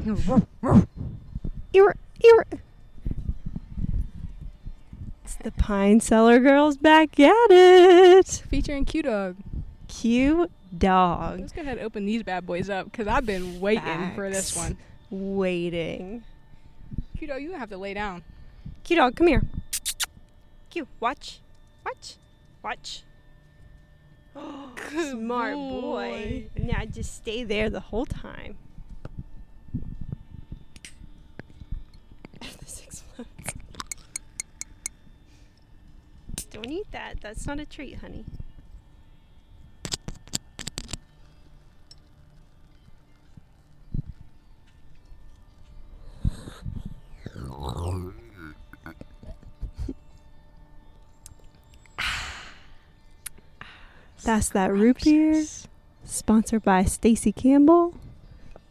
Ear. It's the Pine Cellar Girls back at it. Featuring Q-Dog. Q-Dog. Let's go ahead and open these bad boys up because I've been waiting for this one. Waiting. Q-Dog, you have to lay down. Q-Dog, come here. Q, watch. Smart boy. Now just stay there the whole time. This explodes. Don't eat that. That's not a treat, honey. That's that root beer, sponsored by Stacy Campbell.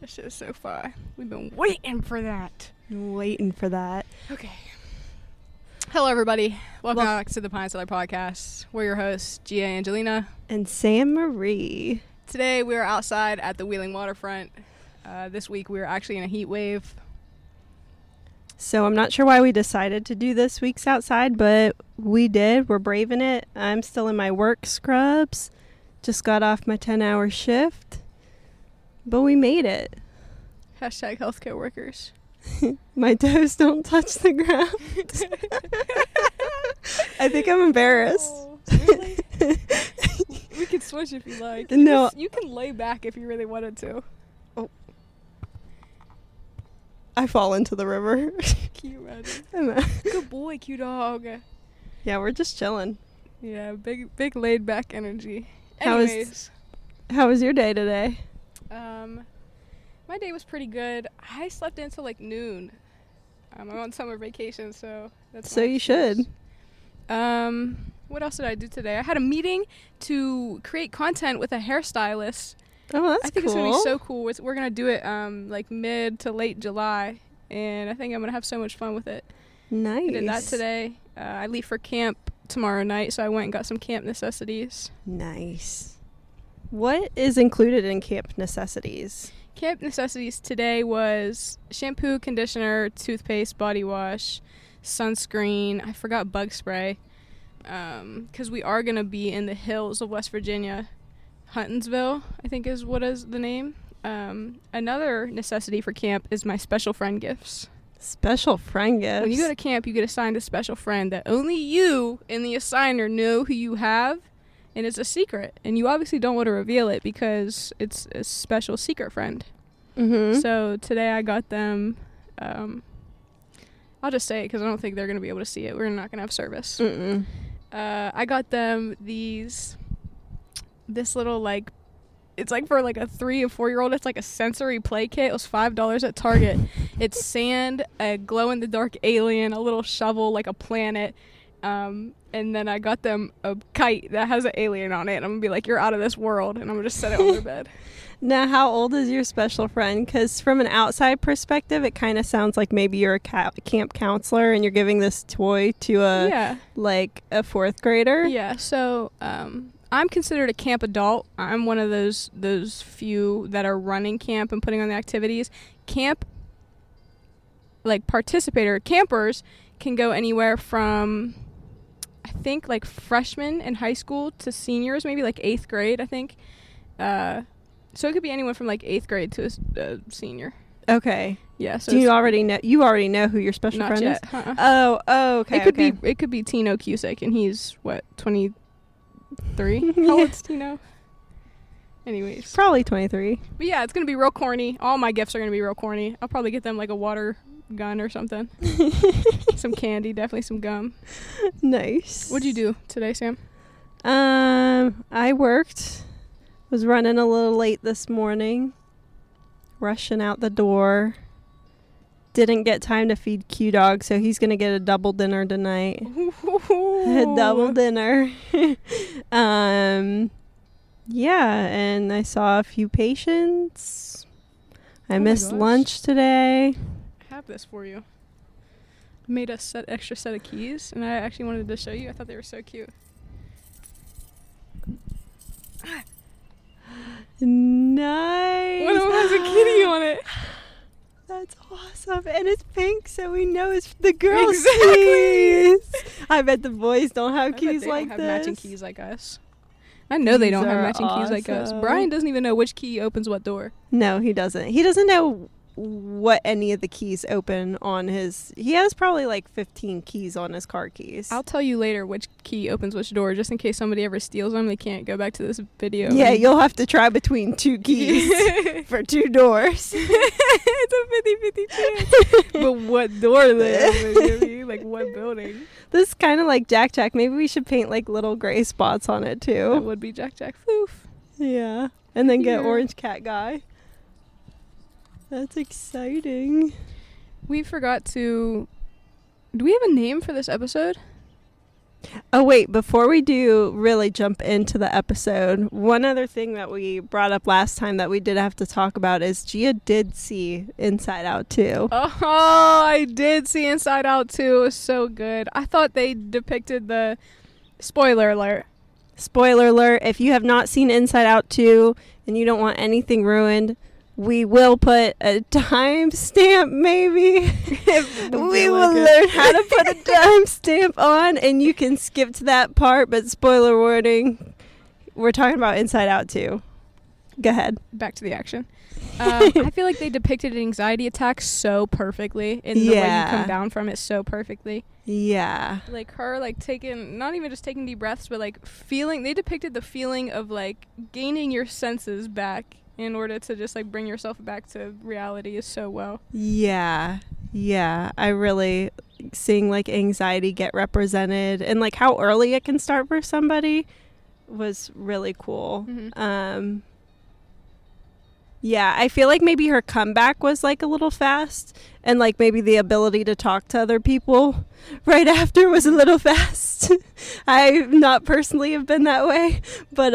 This shit is so far. We've been waiting for that. Okay. Hello, everybody. Welcome back to the Pine Cellar Podcast. We're your hosts, Gia and Angelina. And Sam Marie. Today, we are outside at the Wheeling waterfront. This week, we were actually in a heat wave. So I'm not sure why we decided to do this week's outside, but we did. We're braving it. I'm still in my work scrubs. Just got off my 10-hour shift. But we made it. Hashtag healthcare workers. My toes don't touch the ground. I think I'm embarrassed. Oh, really? We can switch if you like. No. You can lay back if you really wanted to. I fall into the river. Can you imagine? Good boy, Q-Dog. Yeah, we're just chilling. Yeah, big laid back energy. How was your day today? My day was pretty good. I slept until like noon. I'm on summer vacation, so that's so you should. What else did I do today? I had a meeting to create content with a hairstylist. Oh, that's cool. I think it's going to be so cool. We're going to do it like mid to late July, and I think I'm going to have so much fun with it. Nice. I did that today. I leave for camp tomorrow night, so I went and got some camp necessities. Nice. What is included in camp necessities? Camp necessities today was shampoo, conditioner, toothpaste, body wash, sunscreen. I forgot bug spray because we are going to be in the hills of West Virginia. Huntinsville, I think is what is the name. Another necessity for camp is my special friend gifts. Special friend gifts? When you go to camp, you get assigned a special friend that only you and the assigner know who you have, and it's a secret. And you obviously don't want to reveal it because it's a special secret friend. Mm-hmm. So today I got them, I'll just say it because I don't think they're going to be able to see it. We're not going to have service. Mm-mm. I got them this little, like, it's like for like a 3 or 4-year-old. It's like a sensory play kit. It was $5 at Target. It's sand, a glow-in-the-dark alien, a little shovel, like a planet, and then I got them a kite that has an alien on it. And I'm gonna be like, you're out of this world, and I'm gonna just set it on their bed. Now, how old is your special friend? Because from an outside perspective, it kind of sounds like maybe you're a camp counselor and you're giving this toy to a 4th grader. Yeah. So I'm considered a camp adult. I'm one of those few that are running camp and putting on the activities. Camp, like campers can go anywhere from, I think, like freshmen in high school to seniors, maybe like 8th grade, I think. So it could be anyone from like 8th grade to a senior. Okay. Yeah. So do you already know who your special friend is? Oh, okay. It could be Tino Cusick, and he's what, 23? How old's Tino? Anyways. Probably 23. But yeah, it's going to be real corny. All my gifts are going to be real corny. I'll probably get them like a water gun or something. Some candy, definitely some gum. Nice. What'd you do today, Sam? I worked. Was running a little late this morning. Rushing out the door. Didn't get time to feed Q-Dog, so he's going to get a double dinner tonight. A double dinner. Yeah, and I saw a few patients. I missed lunch today. I have this for you. I made a extra set of keys, and I actually wanted to show you. I thought they were so cute. Nice. One of them has a kitty on it. That's awesome. And it's pink, so we know it's the girls' Exactly. keys. I bet the boys don't have I bet keys they like don't have this. matching keys like us. I know they These don't have are matching keys like us. awesome. Brian doesn't even know which key opens what door. No, he doesn't. He doesn't know what any of the keys open on his. He has probably like 15 keys on his car keys. I'll tell you later which key opens which door, just in case somebody ever steals them. They can't go back to this video. Yeah, you'll have to try between 2 keys for 2 doors. It's a 50-50 chance. But what door they open? You know, like what building? This is kind of like Jack Jack. Maybe we should paint like little gray spots on it That too. would be Jack Jack Floof. Yeah. And then get Here. Orange Cat Guy. That's exciting. We forgot to. Do we have a name for this episode? Oh, wait. Before we do really jump into the episode, one other thing that we brought up last time that we did have to talk about is Gia did see Inside Out 2. Oh, I did see Inside Out 2. It was so good. I thought they depicted the. Spoiler alert. Spoiler alert, if you have not seen Inside Out 2 and you don't want anything ruined, we will put a timestamp maybe. We will learn how to put a timestamp on, and you can skip to that part, but spoiler warning, we're talking about Inside Out 2. Go ahead. Back to the action. I feel like they depicted an anxiety attack so perfectly, and the way you come down from it so perfectly. Yeah. Like her, like taking, not even just taking deep breaths, but like feeling, they depicted the feeling of like gaining your senses back in order to just like bring yourself back to reality is so well. Yeah. Yeah. I really, seeing like anxiety get represented and like how early it can start for somebody was really cool. Mm-hmm. Yeah, I feel like maybe her comeback was like a little fast, and like maybe the ability to talk to other people right after was a little fast. I not personally have been that way, but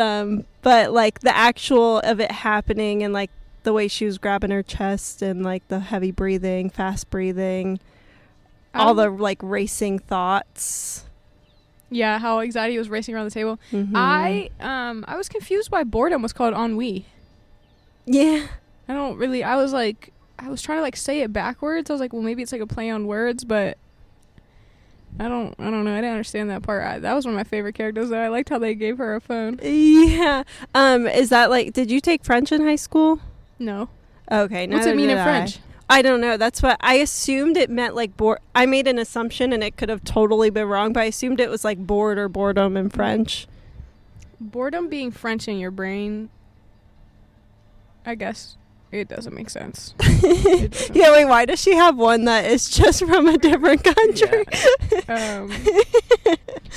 like the actual of it happening and like the way she was grabbing her chest and like the heavy breathing, fast breathing, all the like racing thoughts. Yeah, how anxiety was racing around the table. Mm-hmm. I was confused why boredom was called ennui. Yeah. I was trying to like say it backwards. I was like, well, maybe it's like a play on words, but I don't know. I didn't understand that part. That was one of my favorite characters though. I liked how they gave her a phone. Yeah. Is that like, did you take French in high school? No. Okay. What's it mean in French? I don't know. That's what I assumed it meant, like I made an assumption and it could have totally been wrong, but I assumed it was like bored or boredom in French. Boredom being French in your brain, I guess it doesn't make sense. Yeah, wait, why does she have one that is just from a different country? Yeah.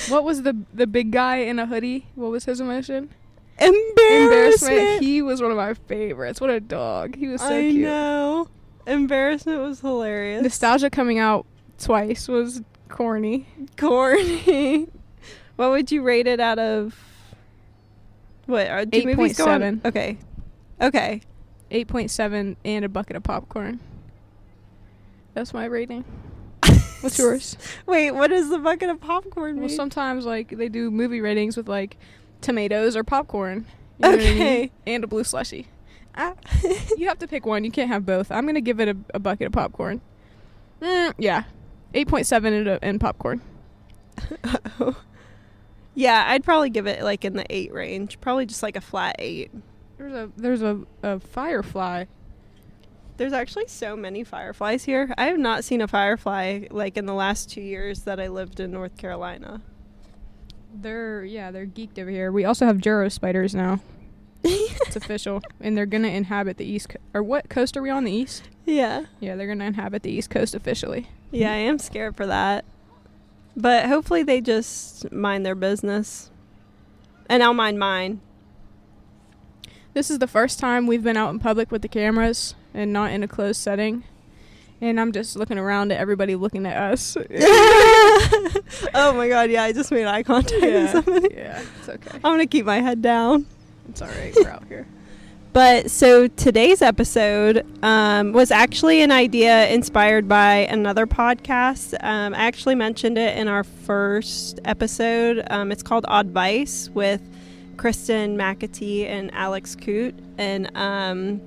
What was the big guy in a hoodie? What was his emotion? Embarrassment. He was one of my favorites. What a dog. He was so cute. I know. Embarrassment was hilarious. Nostalgia coming out twice was corny. Corny. What would you rate it out of? What? 8.7. Okay. Okay. 8.7 and a bucket of popcorn. That's my rating. What's yours? Wait, what is the bucket of popcorn mean? Well, sometimes like they do movie ratings with like tomatoes or popcorn. You know what I mean? And a blue slushie. You have to pick one. You can't have both. I'm gonna give it a bucket of popcorn. Yeah, 8.7 and popcorn. Uh-oh. Yeah, I'd probably give it like in the 8 range. Probably just like a flat 8. There's a firefly. There's actually so many fireflies here. I have not seen a firefly like in the last 2 years that I lived in North Carolina. They're geeked over here. We also have Juro spiders now. It's official, and they're gonna inhabit the east or what coast are we on? The east? Yeah. Yeah, they're gonna inhabit the east coast officially. Yeah, I am scared for that. But hopefully they just mind their business. And I'll mind mine. This is the first time we've been out in public with the cameras and not in a closed setting. And I'm just looking around at everybody looking at us. Oh my god, yeah, I just made eye contact with somebody. Yeah, it's okay. I'm going to keep my head down. It's alright, we're out here. But so today's episode was actually an idea inspired by another podcast. I actually mentioned it in our first episode. It's called Oddvice with Kristen McAtee and Alex Coote. And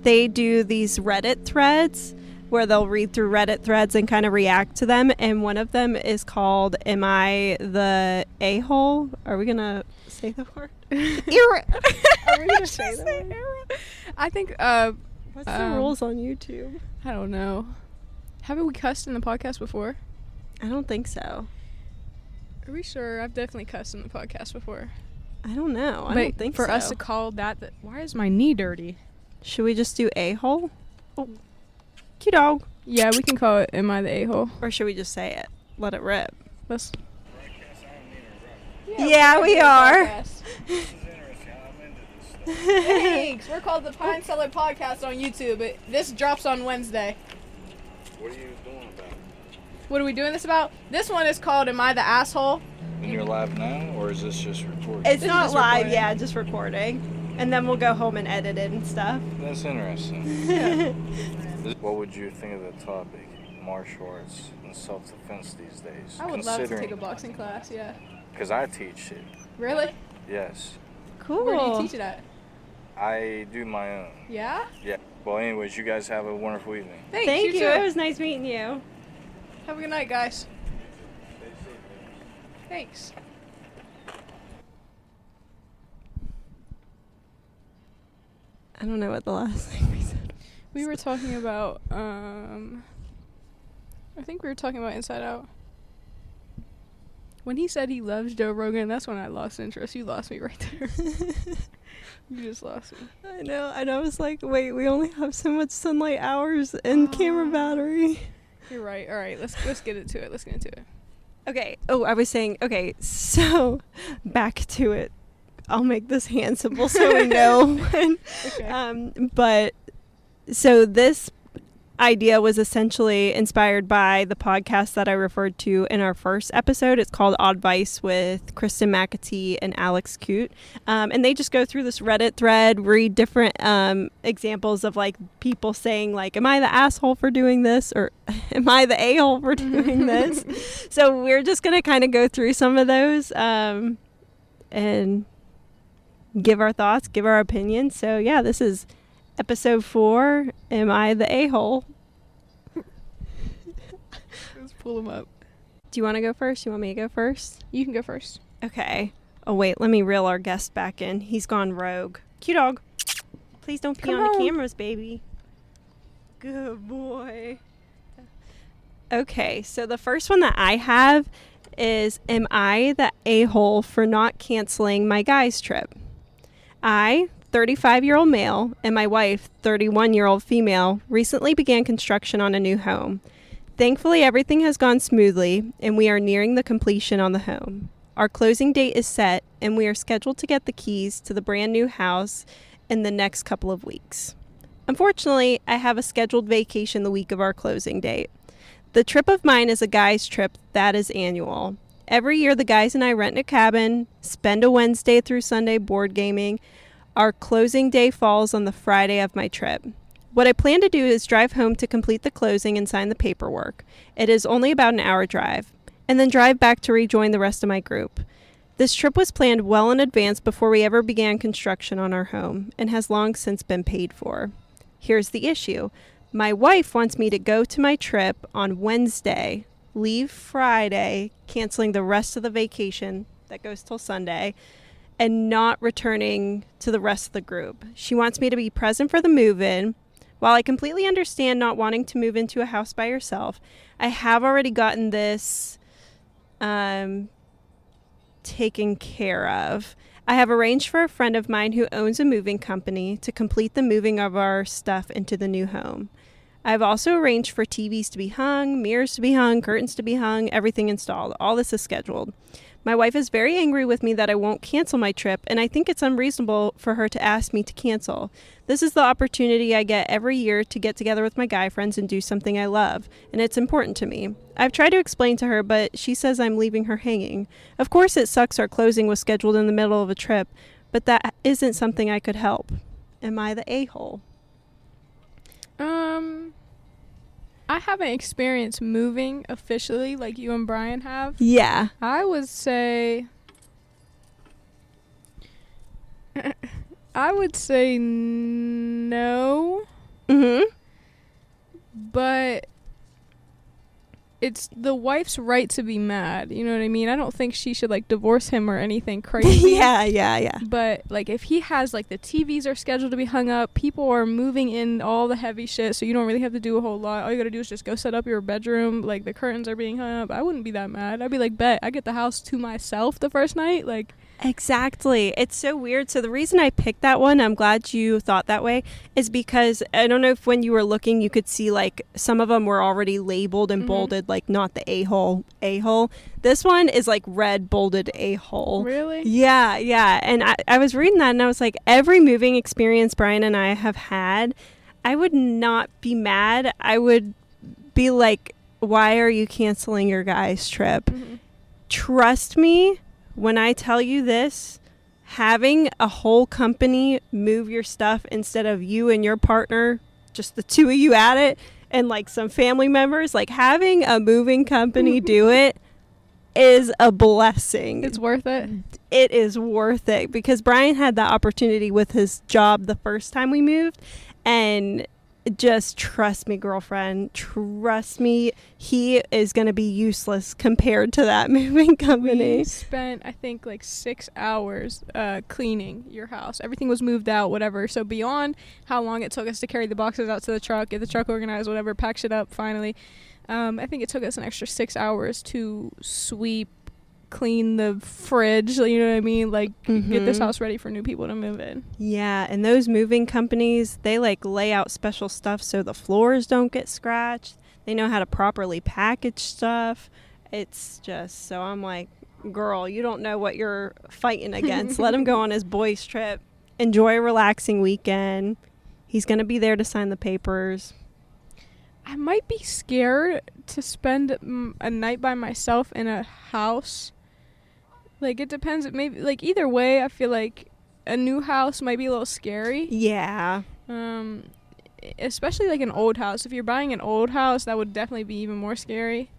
they do these Reddit threads where they'll read through Reddit threads and kind of react to them. And one of them is called, "Am I the a-hole?" Are we going to say the word? Are we going to say the word? I think, what's the rules on YouTube? I don't know. Haven't we cussed in the podcast before? I don't think so. Are we sure? I've definitely cussed in the podcast before. I don't know. I don't think for so. us to call that, why is my knee dirty? Should we just do a-hole? Oh, cute dog. Yeah, we can call it "Am I the a-hole?" Or should we just say it? Let it rip. Let's. Yeah, we are. Thanks. We're called the Pine Cellar Podcast on YouTube. This drops on Wednesday. What are you doing about it? What are we doing this about? This one is called "Am I the Asshole?" And you're live now, or is this just recording? It's This not is live, recording. yeah, just recording. And then we'll go home and edit it and stuff. That's interesting. What would you think of the topic? Martial arts and self-defense these days. I would love to take a boxing class. Yeah. Because I teach it. Really? Yes. Cool. Where do you teach it at? I do my own. Yeah. Yeah. Well, anyways, you guys have a wonderful evening. Thanks. Thank you. too. It was nice meeting you. Have a good night, guys. Thanks. I don't know what the last thing we said. We were talking about, I think we were talking about Inside Out. When he said he loves Joe Rogan, that's when I lost interest. You lost me right there. You just lost me. I know. And I was like, wait, we only have so much sunlight hours and camera battery. You're right. All right, let's get into it. Let's get into it. Okay. Oh, I was saying, okay, so back to it. I'll make this hand symbol so we know when. Okay. But so this idea was essentially inspired by the podcast that I referred to in our first episode. It's called Oddvice with Kristen McAtee and Alex Coote. And they just go through this Reddit thread, read different examples of like people saying like, am I the asshole for doing this? Or am I the a-hole for doing this? So we're just going to kind of go through some of those and give our thoughts, give our opinions. So yeah, this is episode 4, Am I the a-hole? Let's pull them up. Do you want to go first? You want me to go first? You can go first. Okay. Oh, wait. Let me reel our guest back in. He's gone rogue. Cute dog. Please don't pee Come on the on. cameras, baby. Good boy. Okay. So the first one that I have is, am I the a-hole for not canceling my guys' trip? I, 35-year-old male, and my wife, 31-year-old female, recently began construction on a new home. Thankfully, everything has gone smoothly, and we are nearing the completion on the home. Our closing date is set, and we are scheduled to get the keys to the brand new house in the next couple of weeks. Unfortunately, I have a scheduled vacation the week of our closing date. The trip of mine is a guy's trip that is annual. Every year, the guys and I rent a cabin, spend a Wednesday through Sunday board gaming. Our closing day falls on the Friday of my trip. What I plan to do is drive home to complete the closing and sign the paperwork. It is only about an hour drive, and then drive back to rejoin the rest of my group. This trip was planned well in advance before we ever began construction on our home, and has long since been paid for. Here's the issue. My wife wants me to go to my trip on Wednesday, leave Friday, canceling the rest of the vacation that goes till Sunday, and not returning to the rest of the group. She wants me to be present for the move-in. While I completely understand not wanting to move into a house by yourself, I have already gotten this taken care of. I have arranged for a friend of mine who owns a moving company to complete the moving of our stuff into the new home. I've also arranged for TVs to be hung, mirrors to be hung, curtains to be hung, everything installed. All this is scheduled. My wife is very angry with me that I won't cancel my trip, and I think it's unreasonable for her to ask me to cancel. This is the opportunity I get every year to get together with my guy friends and do something I love, and it's important to me. I've tried to explain to her, but she says I'm leaving her hanging. Of course it sucks our closing was scheduled in the middle of a trip, but that isn't something I could help. Am I the a-hole? I haven't experienced moving officially like you and Brian have. Yeah. I would say no. Mm-hmm. but it's the wife's right to be mad. You know what I mean? I don't think she should like divorce him or anything crazy. Yeah. But like if he has like the TVs are scheduled to be hung up, people are moving in all the heavy shit, so you don't really have to do a whole lot. All you gotta do is just go set up your bedroom, like the curtains are being hung up. I wouldn't be that mad. I'd be like, bet I get the house to myself the first night. Like, exactly. It's so weird. So the reason I picked that one, I'm glad you thought that way, is because I don't know if when you were looking you could see like some of them were already labeled and bolded, like not the a-hole. This one is like red bolded a-hole. really? Yeah. And I was reading that and I was like, every moving experience Brian and I have had, I would not be mad. I would be like, why are you canceling your guys' trip? Trust me when I tell you this, having a whole company move your stuff instead of you and your partner, just the two of you at it, and like some family members, like having a moving company do it is a blessing. It's worth it. It is worth it because Brian had the opportunity with his job the first time we moved, and just trust me, girlfriend, trust me, he is going to be useless compared to that moving company. We spent, I think, like 6 hours cleaning your house. Everything was moved out, whatever. So beyond how long it took us to carry the boxes out to the truck, get the truck organized, whatever, pack shit up finally, I think it took us an extra 6 hours to sweep, clean the fridge, you know what I mean, like get this house ready for new people to move in. Yeah, and those moving companies, they like lay out special stuff so the floors don't get scratched. They know how to properly package stuff. It's just, so I'm like, girl, you don't know what you're fighting against. Let him go on his boys trip, enjoy a relaxing weekend. He's gonna be there to sign the papers. I might be scared to spend a night by myself in a house. Like, it depends. Maybe, like, either way, I feel like a new house might be a little scary. Yeah. Especially, like, an old house. If you're buying an old house, that would definitely be even more scary.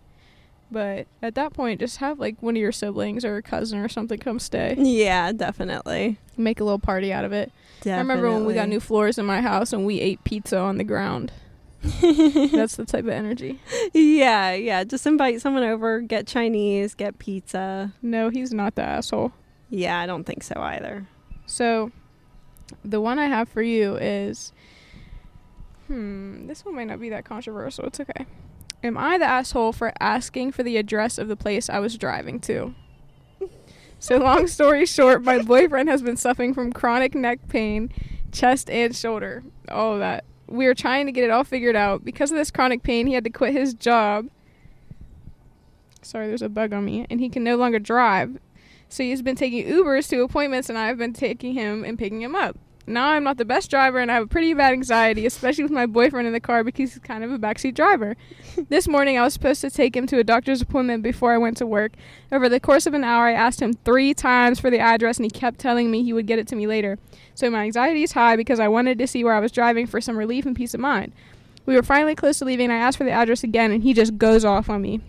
But at that point, just have, like, one of your siblings or a cousin or something come stay. Yeah, definitely. Make a little party out of it. Definitely. I remember when we got new floors in my house and we ate pizza on the ground. That's the type of energy. Yeah, just invite someone over, get Chinese, get pizza. No, he's not the asshole. Yeah, I don't think so either. So the one I have for you is this one might not be that controversial. It's okay. Am I the asshole for asking for the address of the place I was driving to? So long story short, my boyfriend has been suffering from chronic neck pain, chest and shoulder, all of that. We were trying to get it all figured out. Because of this chronic pain, he had to quit his job. Sorry, there's a bug on me. And he can no longer drive. So he's been taking Ubers to appointments, and I've been taking him and picking him up. Now I'm not the best driver, and I have a pretty bad anxiety, especially with my boyfriend in the car because he's kind of a backseat driver. This morning, I was supposed to take him to a doctor's appointment before I went to work. Over the course of an hour, I asked him 3 times for the address, and he kept telling me he would get it to me later. So my anxiety is high because I wanted to see where I was driving for some relief and peace of mind. We were finally close to leaving, and I asked for the address again, and he just goes off on me.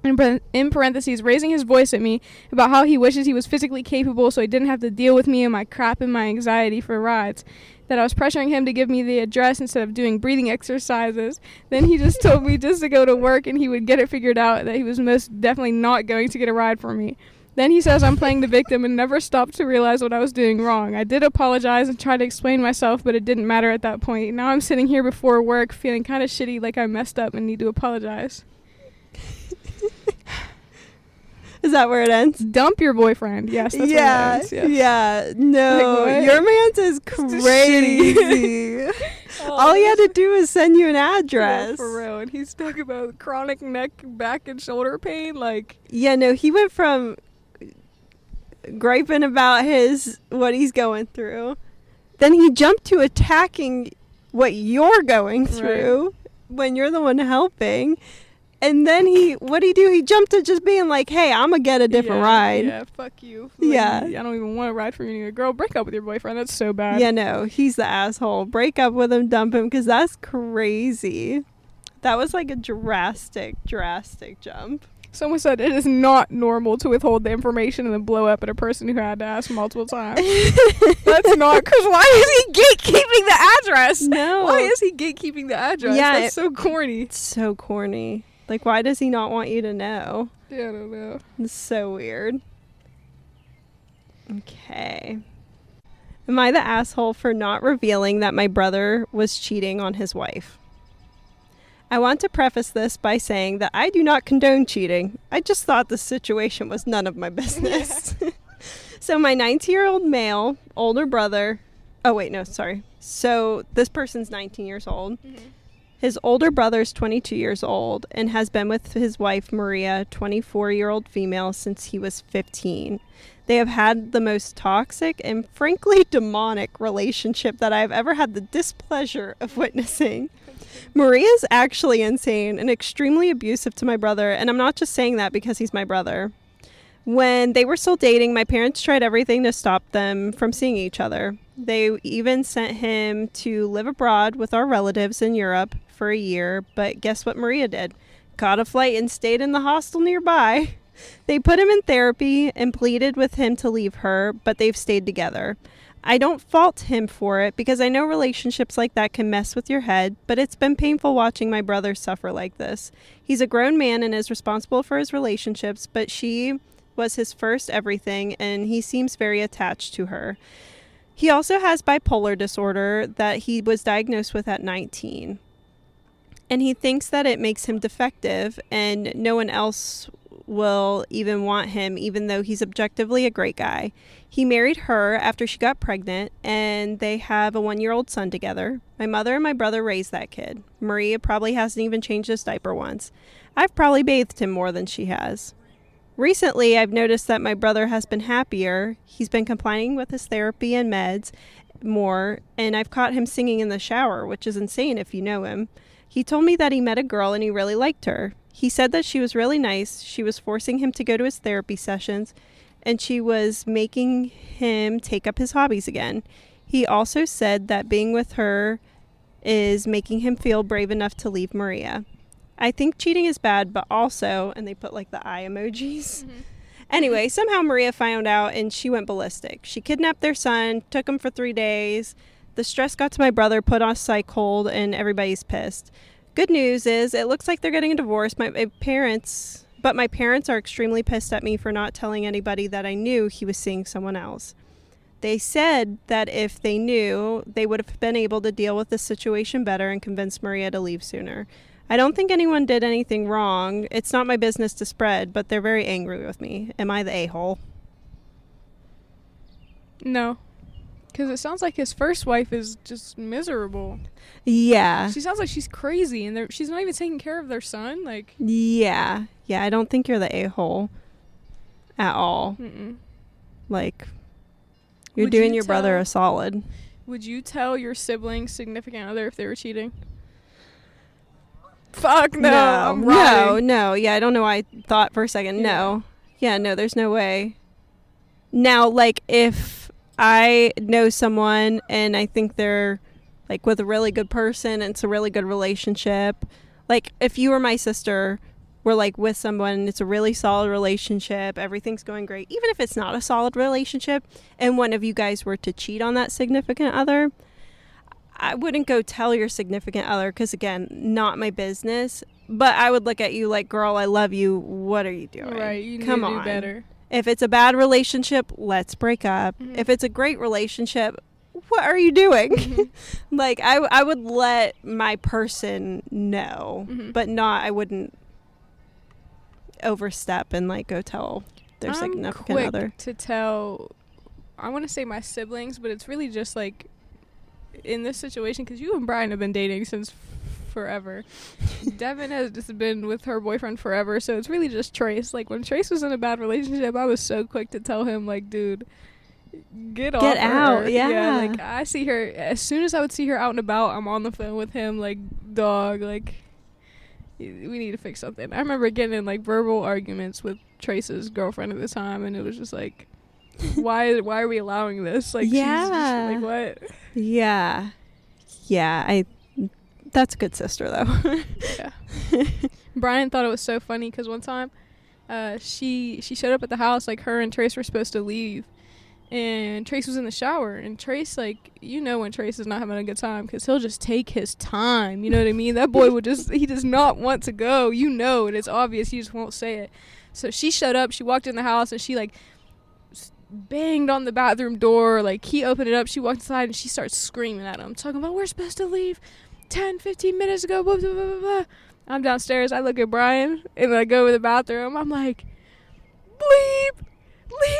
In parentheses, raising his voice at me about how he wishes he was physically capable so he didn't have to deal with me and my crap and my anxiety for rides. That I was pressuring him to give me the address instead of doing breathing exercises. Then he just told me just to go to work and he would get it figured out, that he was most definitely not going to get a ride for me. Then he says I'm playing the victim and never stopped to realize what I was doing wrong. I did apologize and try to explain myself, but it didn't matter at that point. Now I'm sitting here before work feeling kind of shitty, like I messed up and need to apologize. Is that where it ends? Dump your boyfriend. Yes, that's where it ends. Yes. Yeah. No, Like, your man's is crazy. All he had to do is send you an address. Yeah, for real. And he's talking about chronic neck, back, and shoulder pain. Like, yeah, no, he went from griping about what he's going through, then he jumped to attacking what you're going through when you're the one helping. And then what'd he do? He jumped to just being like, hey, I'm going to get a different ride. Yeah, fuck you. Like, yeah. I don't even want to ride for you anymore. Girl, break up with your boyfriend. That's so bad. Yeah, no, he's the asshole. Break up with him, dump him, because that's crazy. That was like a drastic jump. Someone said it is not normal to withhold the information and then blow up at a person who had to ask multiple times. That's not, because why is he gatekeeping the address? No. Why is he gatekeeping the address? Yeah, That's so corny. It's so corny. Like, why does he not want you to know? Yeah, I don't know. It's so weird. Okay. Am I the asshole for not revealing that my brother was cheating on his wife? I want to preface this by saying that I do not condone cheating. I just thought the situation was none of my business. So my 19-year-old male, older brother... Oh, wait, no, sorry. So this person's 19 years old. Mm-hmm. His older brother's 22 years old and has been with his wife, Maria, 24-year-old female, since he was 15. They have had the most toxic and frankly demonic relationship that I've ever had the displeasure of witnessing. Maria's actually insane and extremely abusive to my brother, and I'm not just saying that because he's my brother. When they were still dating, my parents tried everything to stop them from seeing each other. They even sent him to live abroad with our relatives in Europe for a year, but guess what Maria did? Caught a flight and stayed in the hostel nearby. They put him in therapy and pleaded with him to leave her, but they've stayed together. I don't fault him for it because I know relationships like that can mess with your head, but it's been painful watching my brother suffer like this. He's a grown man and is responsible for his relationships, but she was his first everything, and he seems very attached to her. He also has bipolar disorder that he was diagnosed with at 19. And he thinks that it makes him defective, and no one else will even want him, even though he's objectively a great guy. He married her after she got pregnant, and they have a 1-year-old son together. My mother and my brother raised that kid. Maria probably hasn't even changed his diaper once. I've probably bathed him more than she has. Recently, I've noticed that my brother has been happier. He's been complying with his therapy and meds more, and I've caught him singing in the shower, which is insane if you know him. He told me that he met a girl and he really liked her. He said that she was really nice. She was forcing him to go to his therapy sessions, and she was making him take up his hobbies again. He also said that being with her is making him feel brave enough to leave Maria. I think cheating is bad, but also, and they put like the eye emojis. Mm-hmm. Anyway, somehow Maria found out and she went ballistic. She kidnapped their son, took him for 3 days. The stress got to my brother, put on a psych hold, and everybody's pissed. Good news is it looks like they're getting a divorce. My parents are extremely pissed at me for not telling anybody that I knew he was seeing someone else. They said that if they knew, they would have been able to deal with the situation better and convince Maria to leave sooner. I don't think anyone did anything wrong. It's not my business to spread, but they're very angry with me. Am I the a-hole? No. Because it sounds like his first wife is just miserable. Yeah. She sounds like she's crazy, and she's not even taking care of their son. Like. Yeah. Yeah, I don't think you're the a-hole at all. Mm-mm. Like, you're doing your brother a solid. Would you tell your sibling's significant other if they were cheating? Fuck no. No. Yeah, I don't know why I thought for a second. Yeah. No. Yeah, no, there's no way. Now, like, if I know someone and I think they're, like, with a really good person and it's a really good relationship, like, if you or my sister were, like, with someone, it's a really solid relationship, everything's going great, even if it's not a solid relationship, and one of you guys were to cheat on that significant other, I wouldn't go tell your significant other because, again, not my business. But I would look at you like, girl, I love you. What are you doing? Right, you need Come to on. do better. If it's a bad relationship, let's break up. Mm-hmm. If it's a great relationship, what are you doing? Mm-hmm. Like, I would let my person know, but I wouldn't overstep and, like, go tell their significant other. To tell, I want to say my siblings, but it's really just, like, in this situation, because you and Brian have been dating since forever. Devin has just been with her boyfriend forever, so it's really just Trace. Like, when Trace was in a bad relationship, I was so quick to tell him, like, dude, get out. Her. Yeah. Like, I see her, as soon as I would see her out and about, I'm on the phone with him, like, dog, like, we need to fix something. I remember getting in, like, verbal arguments with Trace's girlfriend at the time, and it was just like, why are we allowing this? Like, yeah. She's just, like, what? Yeah. That's a good sister, though. Yeah. Brian thought it was so funny because one time she showed up at the house, like her and Trace were supposed to leave, and Trace was in the shower, and Trace, like, you know when Trace is not having a good time, because he'll just take his time, you know what I mean? That boy he does not want to go, you know, and it's obvious, he just won't say it. So she showed up, she walked in the house, and she, like, banged on the bathroom door, like, he opened it up, she walked inside, and she starts screaming at him, talking about, we're supposed to leave 10-15 minutes ago, blah, blah, blah, blah, blah. I'm downstairs, I look at Brian, and I go to the bathroom, I'm like, leave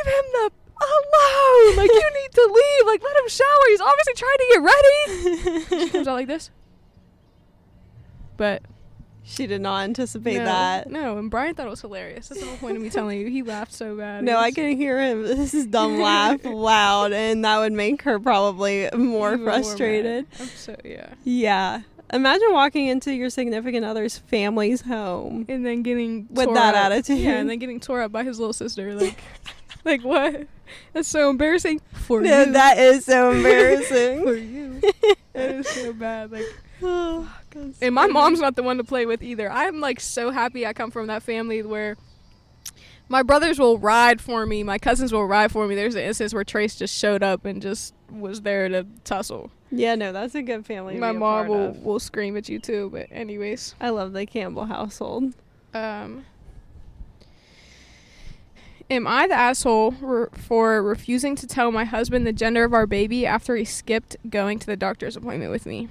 him the alone, like, you need to leave, like, let him shower, he's obviously trying to get ready. She comes out like this, but she did not anticipate no, that. No, and Brian thought it was hilarious. That's the whole point of me telling you. He laughed so bad. No, I can hear him. This is dumb laugh loud, and that would make her probably more frustrated. Yeah. Imagine walking into your significant other's family's home and then getting with that attitude. Yeah, and then getting tore up by his little sister. Like, like what? That's so embarrassing for you. That is so embarrassing for you. That is so bad. Like, oh, and my mom's not the one to play with either. I'm like so happy I come from that family where my brothers will ride for me, my cousins will ride for me. There's an instance where Trace just showed up and just was there to tussle. Yeah, no, that's a good family. My mom will scream at you too, but anyways. I love the Campbell household. Am I the asshole for refusing to tell my husband the gender of our baby after he skipped going to the doctor's appointment with me?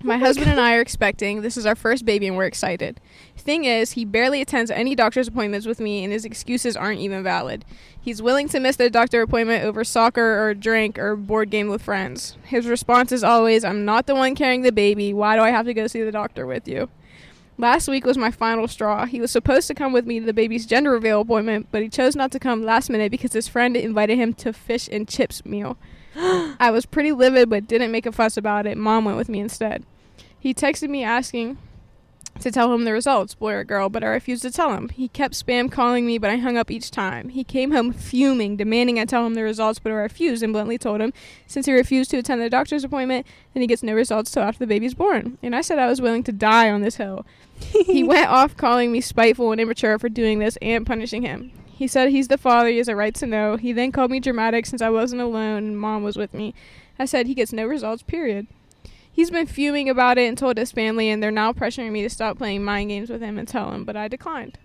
My husband and I are expecting. This is our first baby and we're excited. Thing is, he barely attends any doctor's appointments with me and his excuses aren't even valid. He's willing to miss the doctor appointment over soccer or a drink or board game with friends. His response is always, I'm not the one carrying the baby. Why do I have to go see the doctor with you? Last week was my final straw. He was supposed to come with me to the baby's gender reveal appointment, but he chose not to come last minute because his friend invited him to fish and chips meal. I was pretty livid but didn't make a fuss about it. Mom went with me instead. He texted me asking to tell him the results, boy or girl, but I refused to tell him. He kept spam calling me, but I hung up each time. He came home fuming, demanding I tell him the results, but I refused and bluntly told him since he refused to attend the doctor's appointment, then he gets no results till after the baby's born. And I said I was willing to die on this hill. He went off calling me spiteful and immature for doing this and punishing him. He said he's the father, he has a right to know. He then called me dramatic since I wasn't alone and Mom was with me. I said he gets no results, period. He's been fuming about it and told his family, and they're now pressuring me to stop playing mind games with him and tell him, but I declined.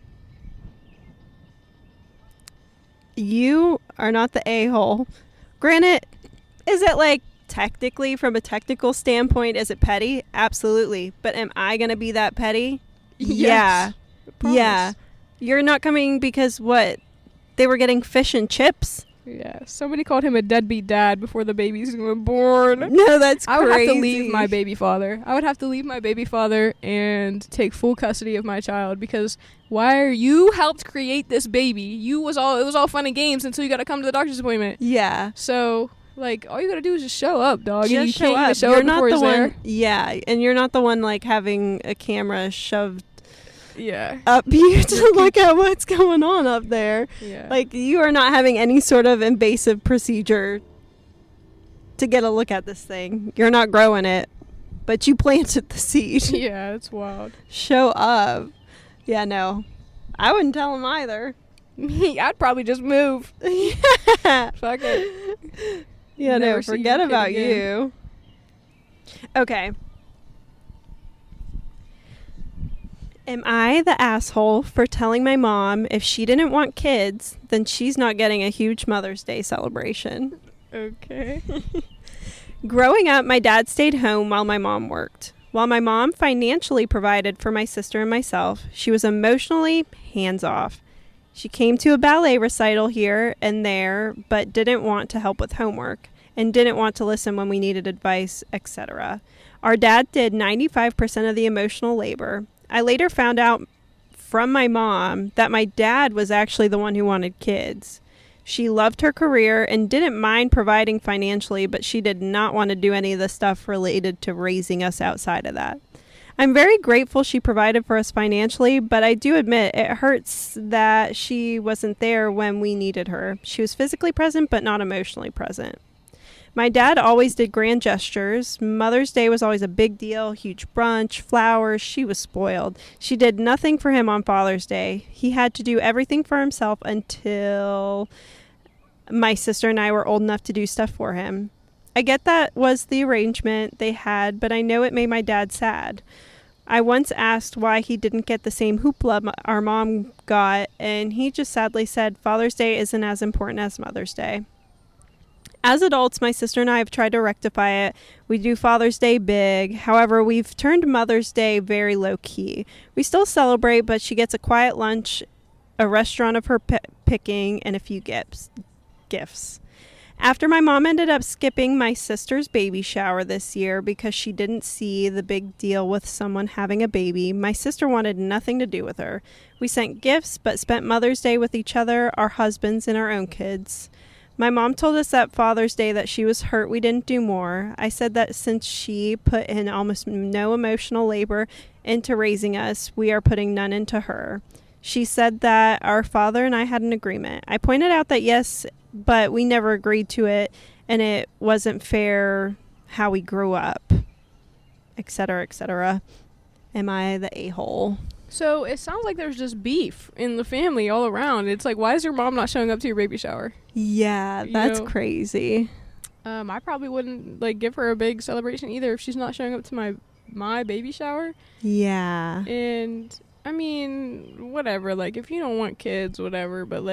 You are not the a-hole. Granted, is it like technically, from a technical standpoint, is it petty? Absolutely. But am I going to be that petty? Yes. Yeah. You're not coming because what? They were getting fish and chips? Yeah. Somebody called him a deadbeat dad before the baby's even born. No, that's crazy. I would have to leave my baby father. I would have to leave my baby father and take full custody of my child because you helped create this baby. It was all fun and games until you got to come to the doctor's appointment. Yeah. So, like, all you got to do is just show up, dog. Just and you show can't up. even show You're up not before the he's one. there. Yeah, and you're not the one like having a camera shoved up you to look at what's going on up there. Yeah. Like, you are not having any sort of invasive procedure to get a look at this thing. You're not growing it, but you planted the seed. Yeah, it's wild. Show up. Yeah, no. I wouldn't tell him either. I'd probably just move. Yeah. Fuck it. Yeah, Never no, see forget your kid about again. you. Okay. Am I the asshole for telling my mom if she didn't want kids, then she's not getting a huge Mother's Day celebration? Okay. Growing up, my dad stayed home while my mom worked. While my mom financially provided for my sister and myself, she was emotionally hands-off. She came to a ballet recital here and there, but didn't want to help with homework and didn't want to listen when we needed advice, etc. Our dad did 95% of the emotional labor. I later found out from my mom that my dad was actually the one who wanted kids. She loved her career and didn't mind providing financially, but she did not want to do any of the stuff related to raising us outside of that. I'm very grateful she provided for us financially, but I do admit it hurts that she wasn't there when we needed her. She was physically present, but not emotionally present. My dad always did grand gestures. Mother's Day was always a big deal, huge brunch, flowers. She was spoiled. She did nothing for him on Father's Day. He had to do everything for himself until my sister and I were old enough to do stuff for him. I get that was the arrangement they had, but I know it made my dad sad. I once asked why he didn't get the same hoopla our mom got, and he just sadly said Father's Day isn't as important as Mother's Day. As adults, my sister and I have tried to rectify it. We do Father's Day big. However, we've turned Mother's Day very low-key. We still celebrate, but she gets a quiet lunch, a restaurant of her picking, and a few gifts. After my mom ended up skipping my sister's baby shower this year because she didn't see the big deal with someone having a baby, my sister wanted nothing to do with her. We sent gifts, but spent Mother's Day with each other, our husbands, and our own kids. My mom told us that Father's Day that she was hurt we didn't do more. I said that since she put in almost no emotional labor into raising us, we are putting none into her. She said that our father and I had an agreement. I pointed out that yes, but we never agreed to it, and it wasn't fair how we grew up, etc., etc. Am I the a-hole? So it sounds like there's just beef in the family all around. It's like, why is your mom not showing up to your baby shower? Yeah, that's crazy. I probably wouldn't give her a big celebration either if she's not showing up to my baby shower. Yeah. And I mean, whatever. If you don't want kids, whatever. But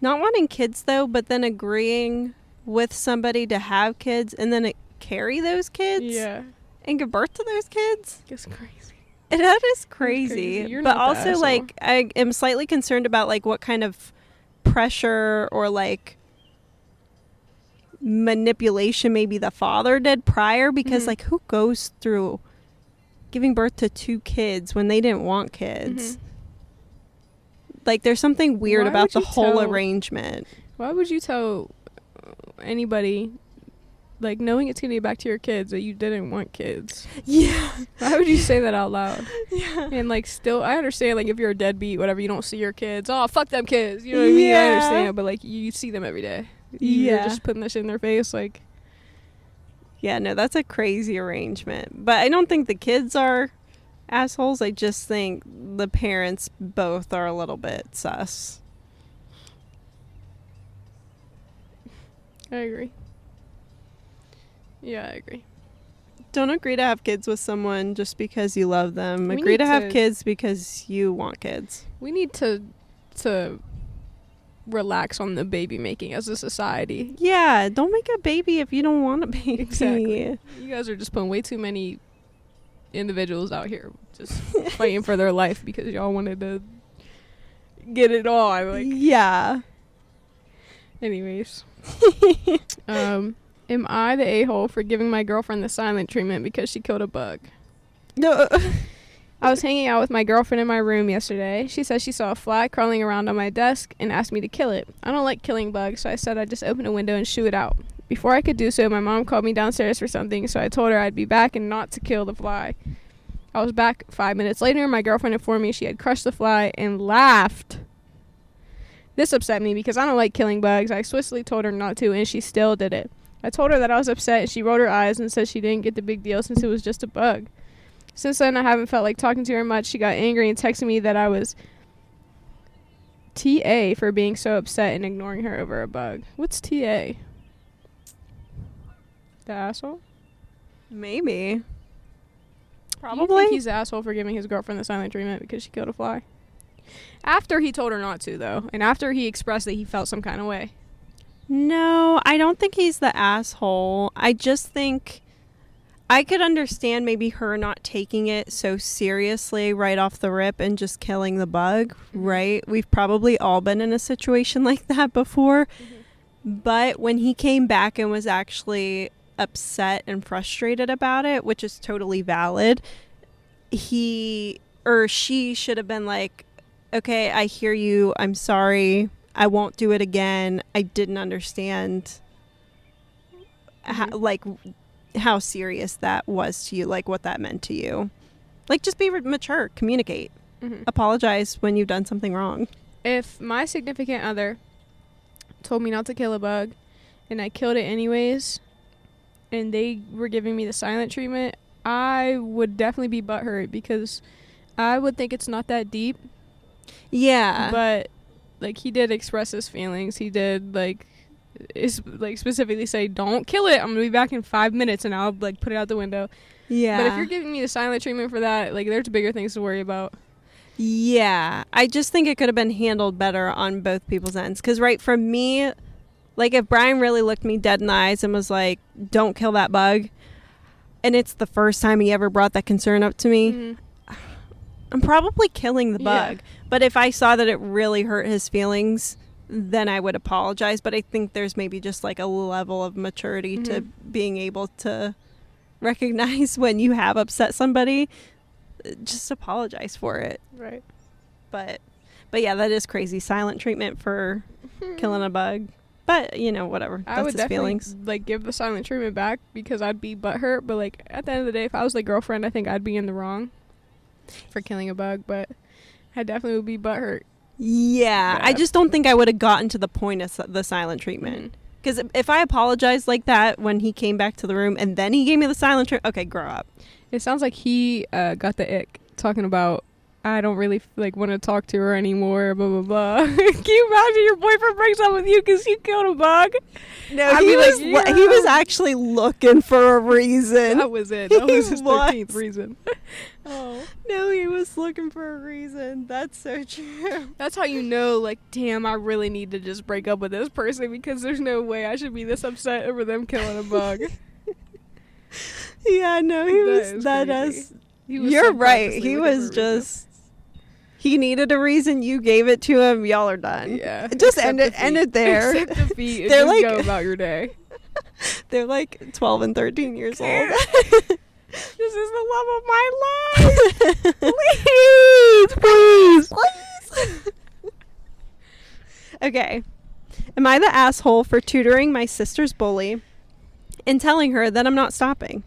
not wanting kids though, but then agreeing with somebody to have kids and then carry those kids. Yeah. And give birth to those kids. It's crazy. That is crazy. You're but not the also asshole. I am slightly concerned about what kind of pressure or manipulation maybe the father did prior, because who goes through giving birth to 2 kids when they didn't want kids? There's something weird about the whole arrangement. Why would you tell anybody, knowing it's gonna get back to your kids, that you didn't want kids? Yeah. Why would you say that out loud? Yeah. And still, I understand if you're a deadbeat, whatever, you don't see your kids. Oh, fuck them kids. You know what I mean? I understand, but you see them every day. You're just putting that shit in their face. Yeah, no, that's a crazy arrangement. But I don't think the kids are assholes. I just think the parents both are a little bit sus. I agree. Yeah, I agree. Don't agree to have kids with someone just because you love them. We Agree need to have to- kids because you want kids. We need to relax on the baby making as a society. Yeah, don't make a baby if you don't want a baby. Exactly. You guys are just putting way too many individuals out here just fighting for their life because y'all wanted to get it on. Yeah. Anyways. Am I the a-hole for giving my girlfriend the silent treatment because she killed a bug? No. I was hanging out with my girlfriend in my room yesterday. She said she saw a fly crawling around on my desk and asked me to kill it. I don't like killing bugs, so I said I'd just open a window and shoo it out. Before I could do so, my mom called me downstairs for something, so I told her I'd be back and not to kill the fly. I was back 5 minutes later. My girlfriend informed me she had crushed the fly and laughed. This upset me because I don't like killing bugs. I swiftly told her not to, and she still did it. I told her that I was upset, and she rolled her eyes and said she didn't get the big deal since it was just a bug. Since then, I haven't felt like talking to her much. She got angry and texted me that I was TA for being so upset and ignoring her over a bug. What's TA? The asshole? Maybe. Probably. You think he's the asshole for giving his girlfriend the silent treatment because she killed a fly? After he told her not to, though, and after he expressed that he felt some kind of way. No, I don't think he's the asshole. I just think I could understand maybe her not taking it so seriously right off the rip and just killing the bug, right? We've probably all been in a situation like that before. But when he came back and was actually upset and frustrated about it, which is totally valid, he or she should have been like, okay, I hear you. I'm sorry. I won't do it again. I didn't understand how serious that was to you, what that meant to you. Just be mature, communicate, apologize when you've done something wrong. If my significant other told me not to kill a bug and I killed it anyways, and they were giving me the silent treatment, I would definitely be butthurt because I would think it's not that deep. Yeah. But, like, he did express his feelings. He did, like specifically say, don't kill it. I'm going to be back in 5 minutes, and I'll, like, put it out the window. Yeah. But if you're giving me the silent treatment for that, like, there's bigger things to worry about. Yeah. I just think it could have been handled better on both people's ends. Because, right, for me, like, if Brian really looked me dead in the eyes and was like, don't kill that bug, and it's the first time he ever brought that concern up to me, I'm probably killing the bug. But if I saw that it really hurt his feelings, then I would apologize. But I think there's maybe just, like, a level of maturity to being able to recognize when you have upset somebody. Just apologize for it. Right. But yeah, that is crazy. Silent treatment for killing a bug. But, you know, whatever. I That's would his definitely feelings. like give the silent treatment back because I'd be butthurt. But, like, at the end of the day, if I was the girlfriend, I think I'd be in the wrong for killing a bug. But I definitely would be butthurt. Yeah. I just don't think I would have gotten to the point of the silent treatment. Because if I apologized like that when he came back to the room and then he gave me the silent treatment, okay, grow up. It sounds like he got the ick talking about, I don't really like want to talk to her anymore, blah, blah, blah. Can you imagine your boyfriend breaks up with you because you killed a bug? No, he was actually looking for a reason. That was it. That was his 13th reason. Oh. No, he was looking for a reason. That's so true. That's how you know, like, damn, I really need to just break up with this person because there's no way I should be this upset over them killing a bug. Yeah, no, you're right. He was just, he needed a reason. You gave it to him. Y'all are done. Yeah. Just end it there. Accept defeat and They're just like, go about your day. They're like 12 and 13 years old. This is the love of my life. Please. Okay. Am I the asshole for tutoring my sister's bully and telling her that I'm not stopping?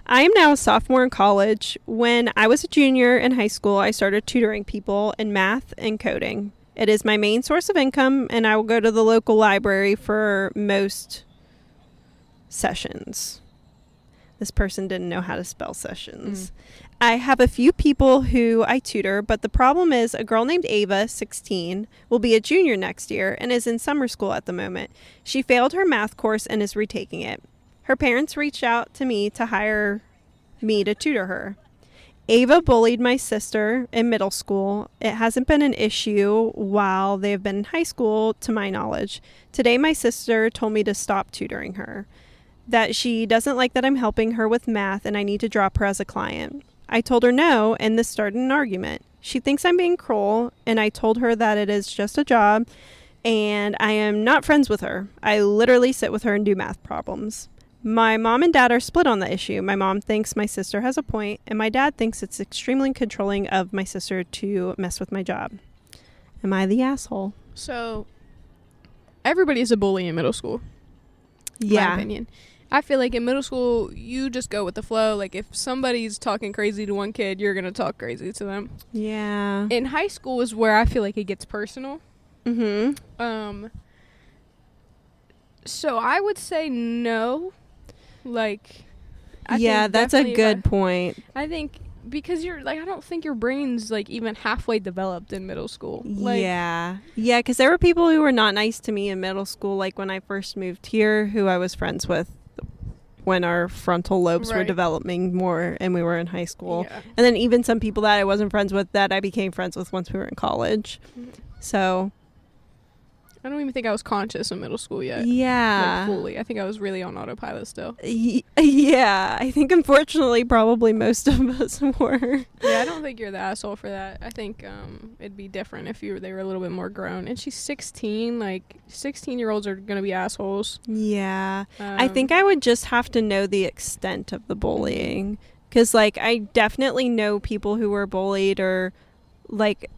I am now a sophomore in college. When I was a junior in high school, I started tutoring people in math and coding. It is my main source of income, and I will go to the local library for most sessions. This person didn't know how to spell sessions. I have a few people who I tutor, but the problem is a girl named Ava, 16, will be a junior next year and is in summer school at the moment. She failed her math course and is retaking it. Her parents reached out to me to hire me to tutor her. Ava bullied my sister in middle school. It hasn't been an issue while they have been in high school, to my knowledge. Today, my sister told me to stop tutoring her, that she doesn't like that I'm helping her with math and I need to drop her as a client. I told her no, and this started an argument. She thinks I'm being cruel, and I told her that it is just a job, and I am not friends with her. I literally sit with her and do math problems. My mom and dad are split on the issue. My mom thinks my sister has a point, and my dad thinks it's extremely controlling of my sister to mess with my job. Am I the asshole? So, everybody's a bully in middle school. Yeah. My opinion. I feel like in middle school, you just go with the flow. Like, if somebody's talking crazy to one kid, you're going to talk crazy to them. Yeah. In high school is where I feel like it gets personal. So I would say no. Like, yeah, that's a good point. I think because you're like, I don't think your brain's like even halfway developed in middle school. Like, yeah, because there were people who were not nice to me in middle school. Like when I first moved here, who I was friends with when our frontal lobes were developing more and we were in high school. Yeah. And then even some people that I wasn't friends with that I became friends with once we were in college. So I don't even think I was conscious in middle school yet. Yeah. Like fully. I think I was really on autopilot still. Yeah. I think unfortunately probably most of us were. Yeah, I don't think you're the asshole for that. I think it'd be different if they were a little bit more grown. And she's 16. Like, 16-year-olds are going to be assholes. Yeah. I think I would just have to know the extent of the bullying. Because, like, I definitely know people who were bullied or, like...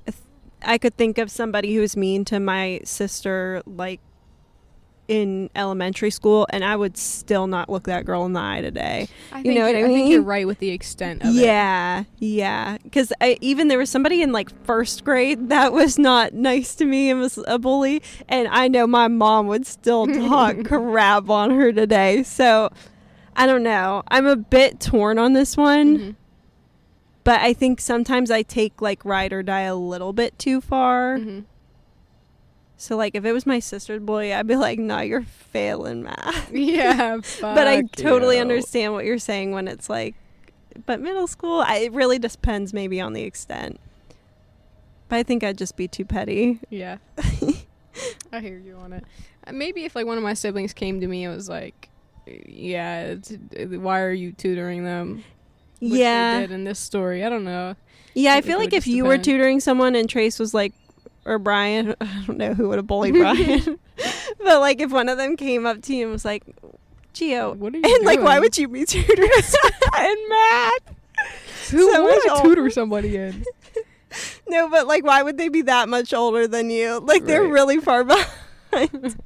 I could think of somebody who was mean to my sister, like, in elementary school, and I would still not look that girl in the eye today. I You know what I think mean? you're right with the extent of it. Yeah. Because even there was somebody in like first grade that was not nice to me and was a bully, and I know my mom would still talk crap on her today. So I don't know. I'm a bit torn on this one. Mm-hmm. But I think sometimes I take like ride or die a little bit too far. Mm-hmm. So like if it was my sister's boy, I'd be like, "No, you're failing math." Yeah, But I totally you. understand what you're saying when it's like, but middle school, it really depends maybe on the extent. But I think I'd just be too petty. Yeah. I hear you on it. Maybe if like one of my siblings came to me and was like, yeah, why are you tutoring them? Which they did in this story. I don't know. Yeah, I feel like if you were tutoring someone and Trace was like, or Brian, I don't know who would have bullied Brian. But like if one of them came up to you and was like, Gio, what are you and doing? like why would you be tutoring in math? Who So would much I tutor somebody in? No, but like why would they be that much older than you? Like they're Right. really far behind.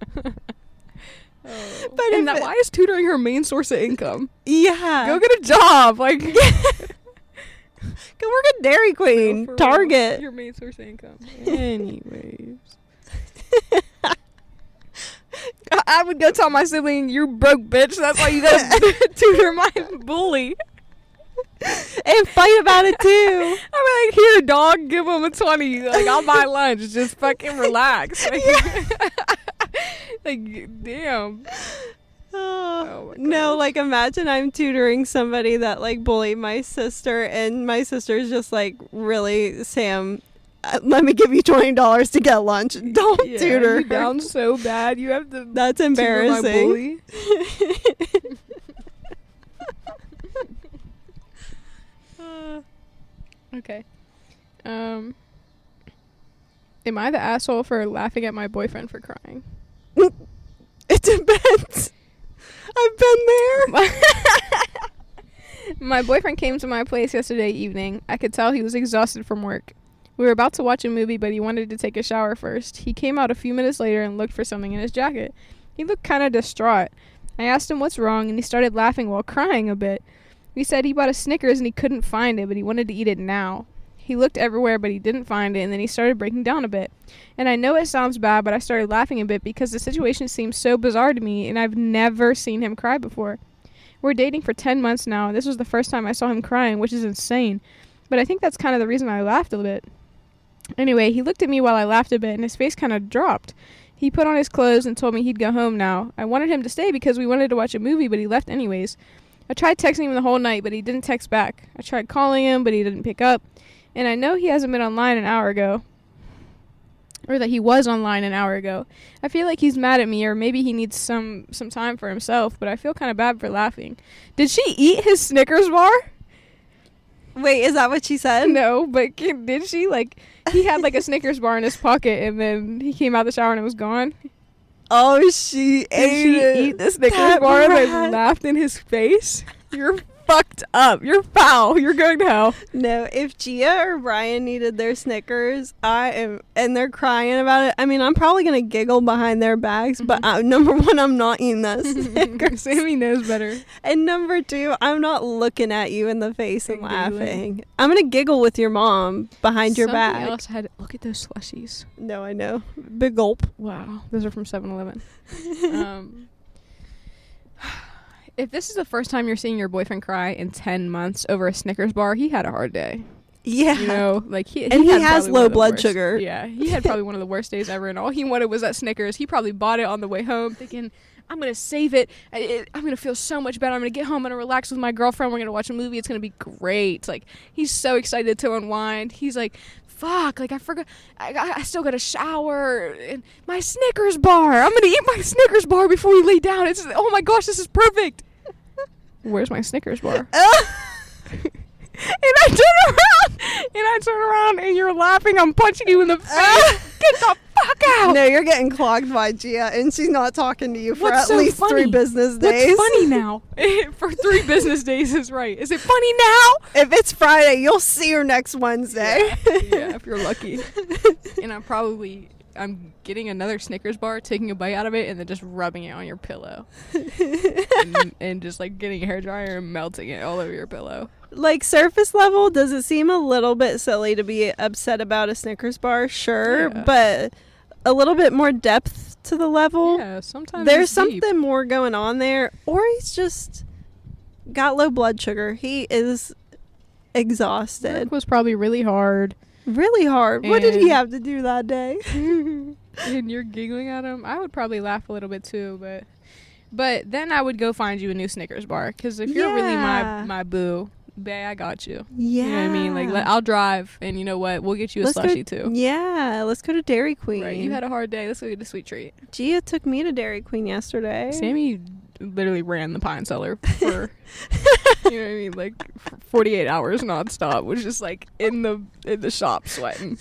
But And why is tutoring her main source of income? Yeah. Go get a job. Like, Go work at Dairy Queen, for real. Target. Your main source of income. Anyways. I would go tell my sibling, you broke bitch. That's why you gotta tutor my bully. And fight about it too. I'm like, here, dog, give him a 20. Like, I'll buy lunch. Just fucking relax. Like, like damn. Oh, my no, gosh. like imagine I'm tutoring somebody that like bullied my sister, and my sister's just like, really, Sam, let me give you $20 to get lunch. Don't Yeah, tutor you her. down so bad. You have to That's tutor my embarrassing. bully. Okay. Am I the asshole for laughing at my boyfriend for crying? It depends. I've been there. My boyfriend came to my place yesterday evening. I could tell he was exhausted from work. We were about to watch a movie, but he wanted to take a shower first. He came out a few minutes later and looked for something in his jacket. He looked kind of distraught. I asked him what's wrong, and he started laughing while crying a bit. He said he bought a Snickers and he couldn't find it, but he wanted to eat it now. He looked everywhere, but he didn't find it, and then he started breaking down a bit. And I know it sounds bad, but I started laughing a bit because the situation seemed so bizarre to me, and I've never seen him cry before. We're dating for 10 months now, and this was the first time I saw him crying, which is insane. But I think that's kind of the reason I laughed a bit. Anyway, he looked at me while I laughed a bit, and his face kind of dropped. He put on his clothes and told me he'd go home now. I wanted him to stay because we wanted to watch a movie, but he left anyways. I tried texting him the whole night, but he didn't text back. I tried calling him, but he didn't pick up. And I know he hasn't been online an hour ago. Or that he was online an hour ago. I feel like he's mad at me, or maybe he needs some time for himself, but I feel kind of bad for laughing. Did she eat his Snickers bar? Wait, is that what she said? No, but did she? Like, he had like a Snickers bar in his pocket, and then he came out the shower and it was gone. Oh, she Did ate she it. eat the Snickers That bar and rat. then laughed in his face? You're fucked up. You're foul. You're going to hell. No, if Gia or Brian needed their Snickers, and they're crying about it, I mean, I'm probably going to giggle behind their backs, but number one, I'm not eating that Snickers. Sammy knows better. And number two, I'm not looking at you in the face and And giggling. laughing. I'm going to giggle with your mom behind your Something back. else had, look at those slushies. No, I know. Big gulp. Wow. Those are from 7-Eleven. If this is the first time you're seeing your boyfriend cry in 10 months over a Snickers bar, he had a hard day. Yeah. You know, like he And he had has probably low one of the blood worst- sugar. Yeah, he had probably one of the worst days ever, and all he wanted was that Snickers. He probably bought it on the way home, thinking, "I'm gonna save it. I'm gonna feel so much better. I'm gonna get home. I'm gonna relax with my girlfriend. We're gonna watch a movie. It's gonna be great." Like, he's so excited to unwind. He's like, "Fuck! Like, I forgot. I still got to shower and my Snickers bar. I'm gonna eat my Snickers bar before we lay down. It's oh my gosh, this is perfect." Where's my Snickers bar? And I turn around and you're laughing. I'm punching you in the face. Get the fuck out. No, you're getting clogged by Gia, and she's not talking to you for What's at so least funny? 3 business days. What's funny now? For 3 business days is right. Is it funny now? If it's Friday, you'll see her next Wednesday. Yeah, if you're lucky. And I'm probably I'm getting another Snickers bar, taking a bite out of it, and then just rubbing it on your pillow. and just like getting a hairdryer and melting it all over your pillow. Like, surface level, does it seem a little bit silly to be upset about a Snickers bar? Sure, Yeah. but a little bit more depth to the level. Yeah, sometimes There's it's deep. something more going on there, or he's just got low blood sugar. He is exhausted. Work was probably really hard. Really hard. What did he And- have to do that day? And you're giggling at him. I would probably laugh a little bit too, but then I would go find you a new Snickers bar, because if you're really my boo, bae, I got you. Yeah. You know what I mean? Like, I'll drive, and you know what? We'll get you a slushie too. Yeah, let's go to Dairy Queen. Right, you had a hard day. Let's go get a sweet treat. Gia took me to Dairy Queen yesterday. Sammy literally ran the pine cellar for, you know what I mean, like 48 hours nonstop. Was just like in the shop sweating.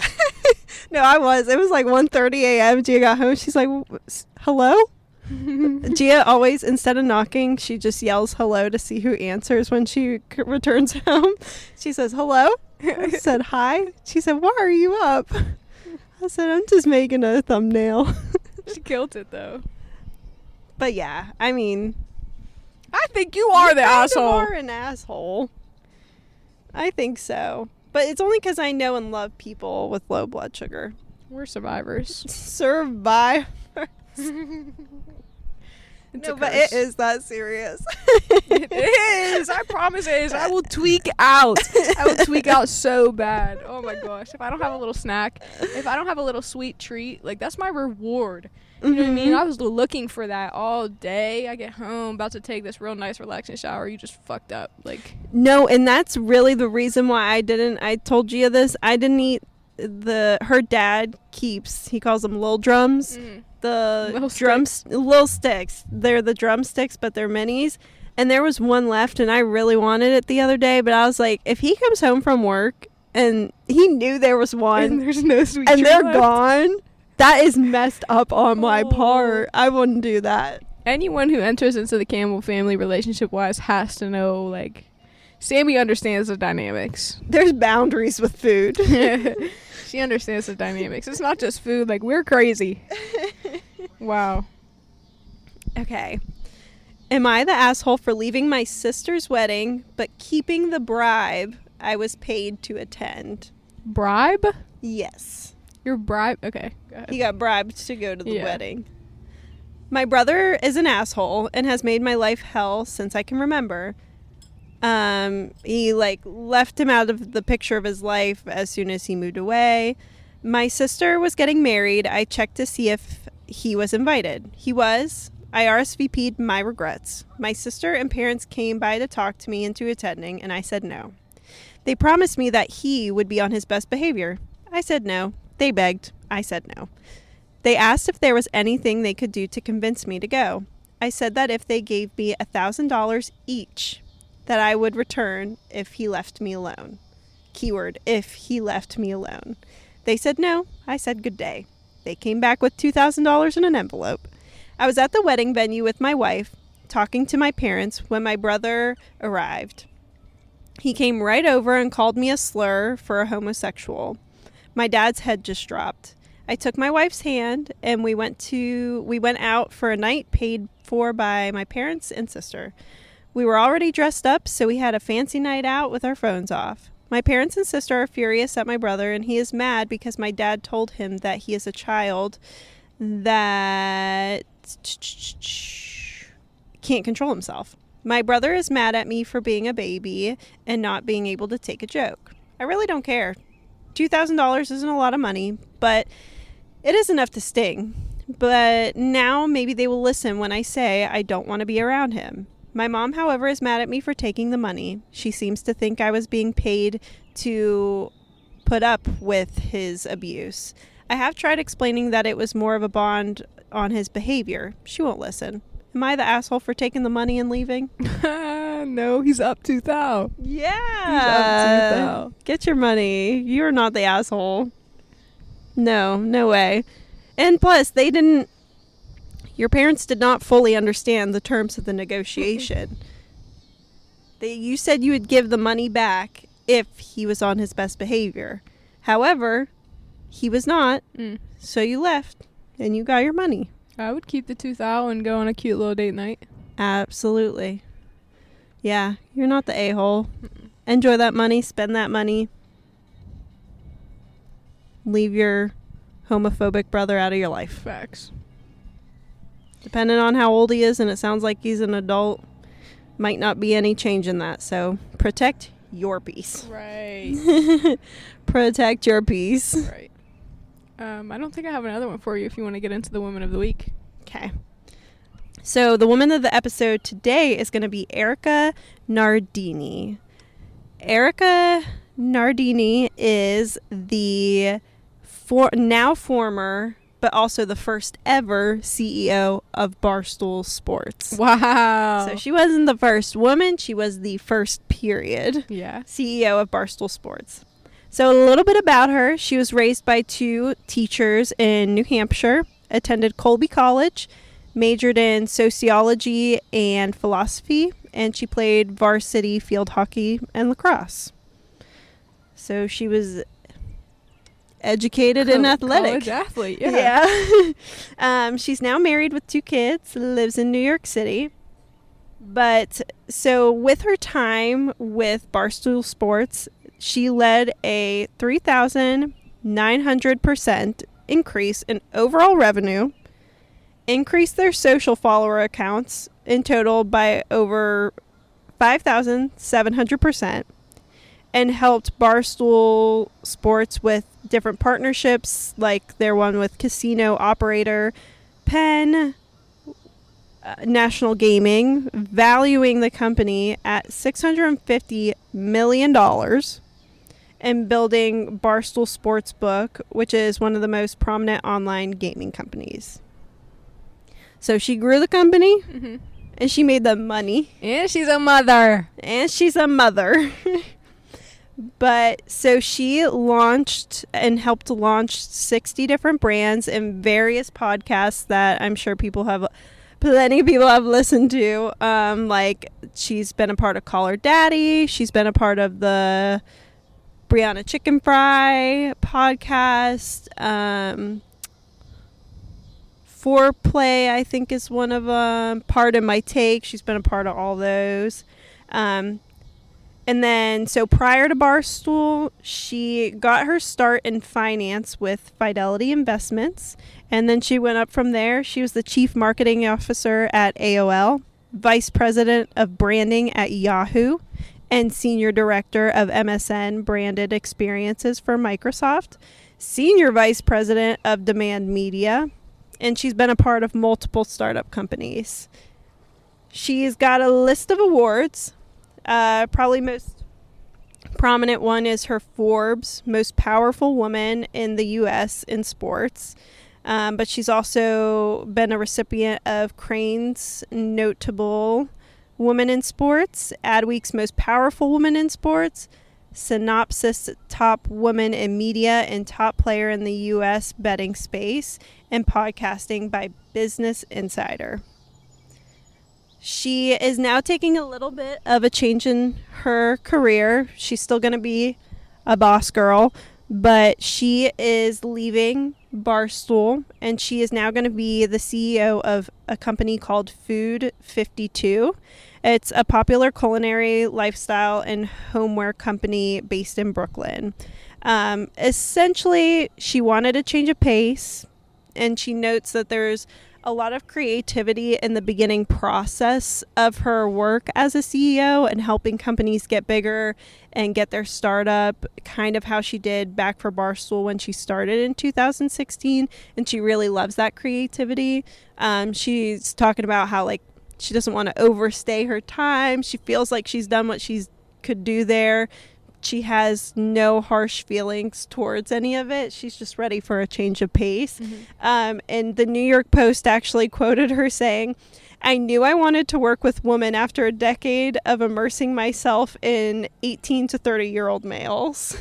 No, I was. It was like 1:30 a.m. Gia got home. She's like, hello? Gia always, instead of knocking, she just yells hello to see who answers when she returns home. She says, hello? I said, hi. She said, why are you up? I said, I'm just making a thumbnail. She killed it though. But yeah, I mean, I think you are the asshole. You are an asshole. I think so. But it's only because I know and love people with low blood sugar. We're survivors. Survive. It's No, a but curse. it is that serious. It is. I promise it is. I will tweak out. I will tweak out so bad. Oh my gosh. If I don't have a little snack, if I don't have a little sweet treat, like, that's my reward. You know what I mean? I was looking for that all day. I get home, about to take this real nice relaxing shower. You just fucked up. Like, No, and that's really the reason why I told Gia this. I didn't eat her dad keeps, he calls them little drums. The little sticks. They're the drumsticks, but they're minis. And there was one left, and I really wanted it the other day, but I was like, if he comes home from work and he knew there was one and there's no sweet and treat they're left. gone, that is messed up on my Oh. part. I wouldn't do that. Anyone who enters into the Campbell family relationship wise has to know, like, Sammy understands the dynamics. There's boundaries with food. She understands the dynamics. It's not just food. Like, we're crazy. Wow. Okay. Am I the asshole for leaving my sister's wedding but keeping the bribe I was paid to attend? Bribe? Yes. Your bribe? Okay, go ahead. He got bribed to go to the Yeah. wedding. My brother is an asshole and has made my life hell since I can remember. He left him out of the picture of his life as soon as he moved away. My sister was getting married. I checked to see if he was invited. He was. I RSVP'd my regrets. My sister and parents came by to talk to me into attending, and I said no. They promised me that he would be on his best behavior. I said no. They begged. I said no. They asked if there was anything they could do to convince me to go. I said that if they gave me $1,000 each, that I would return if he left me alone. Keyword, if he left me alone. They said no. I said good day. They came back with $2,000 in an envelope. I was at the wedding venue with my wife, talking to my parents when my brother arrived. He came right over and called me a slur for a homosexual. My dad's head just dropped. I took my wife's hand and we went out for a night paid for by my parents and sister. We were already dressed up, so we had a fancy night out with our phones off. My parents and sister are furious at my brother, and he is mad because my dad told him that he is a child that can't control himself. My brother is mad at me for being a baby and not being able to take a joke. I really don't care. $2,000 isn't a lot of money, but it is enough to sting. But now maybe they will listen when I say I don't want to be around him. My mom, however, is mad at me for taking the money. She seems to think I was being paid to put up with his abuse. I have tried explaining that it was more of a bond on his behavior. She won't listen. Am I the asshole for taking the money and leaving? No, he's up to thou. Yeah. Get your money. You're not the asshole. No way. And plus, your parents did not fully understand the terms of the negotiation. You said you would give the money back if he was on his best behavior. However, He was not. Mm. So you left and you got your money. I would keep the tooth out and go on a cute little date night. Absolutely. Yeah, you're not the a-hole. Enjoy that money, spend that money. Leave your homophobic brother out of your life. Facts. Depending on how old he is, and it sounds like he's an adult, might not be any change in that. So protect your peace. Right. Protect your peace. Right. I don't think I have another one for you if you want to get into the Woman of the Week. Okay. So the woman of the episode today is going to be Erika Nardini. Erika Nardini is the now former, but also the first ever CEO of Barstool Sports. Wow. So she wasn't the first woman, she was the first period Yeah. CEO of Barstool Sports. So a little bit about her. She was raised by two teachers in New Hampshire, attended Colby College, majored in sociology and philosophy, and she played varsity field hockey and lacrosse. So she was educated and athletic. College athlete, yeah. Yeah. She's now married with 2 kids, lives in New York City. But so with her time with Barstool Sports, she led a 3,900% increase in overall revenue, increased their social follower accounts in total by over 5,700%, and helped Barstool Sports with different partnerships, like their one with casino operator Penn National Gaming, valuing the company at $650 million, and building Barstool Sportsbook, which is one of the most prominent online gaming companies. So she grew the company, and she made the money. And she's a mother. And she's a mother. But so she launched and helped launch 60 different brands and various podcasts that I'm sure plenty of people have listened to. Like she's been a part of Call Her Daddy. She's been a part of the Brianna Chicken Fry podcast. Foreplay, I think, is one of them. Pardon My Take. She's been a part of all those. And then, so prior to Barstool, she got her start in finance with Fidelity Investments. And then she went up from there. She was the chief marketing officer at AOL, vice president of branding at Yahoo, and senior director of MSN branded experiences for Microsoft, senior vice president of demand media. And she's been a part of multiple startup companies. She's got a list of awards. Probably most prominent one is her Forbes Most Powerful Woman in the U.S. in Sports. But she's also been a recipient of Crane's Notable Woman in Sports, Adweek's Most Powerful Woman in Sports, Synopsis Top Woman in Media and Top Player in the U.S. Betting Space, and Podcasting by Business Insider. She is now taking a little bit of a change in her career. She's still going to be a boss girl, but she is leaving Barstool, and she is now going to be the CEO of a company called Food 52. It's a popular culinary, lifestyle, and homeware company based in Brooklyn. Essentially, she wanted a change of pace, and she notes that there's a lot of creativity in the beginning process of her work as a CEO and helping companies get bigger and get their startup, kind of how she did back for Barstool when she started in 2016. And she really loves that creativity. She's talking about how, like, she doesn't want to overstay her time. She feels like she's done what she could do there. She has no harsh feelings towards any of it. She's just ready for a change of pace. And the New York Post actually quoted her saying, "I knew I wanted to work with women after a decade of immersing myself in 18 to 30-year-old males."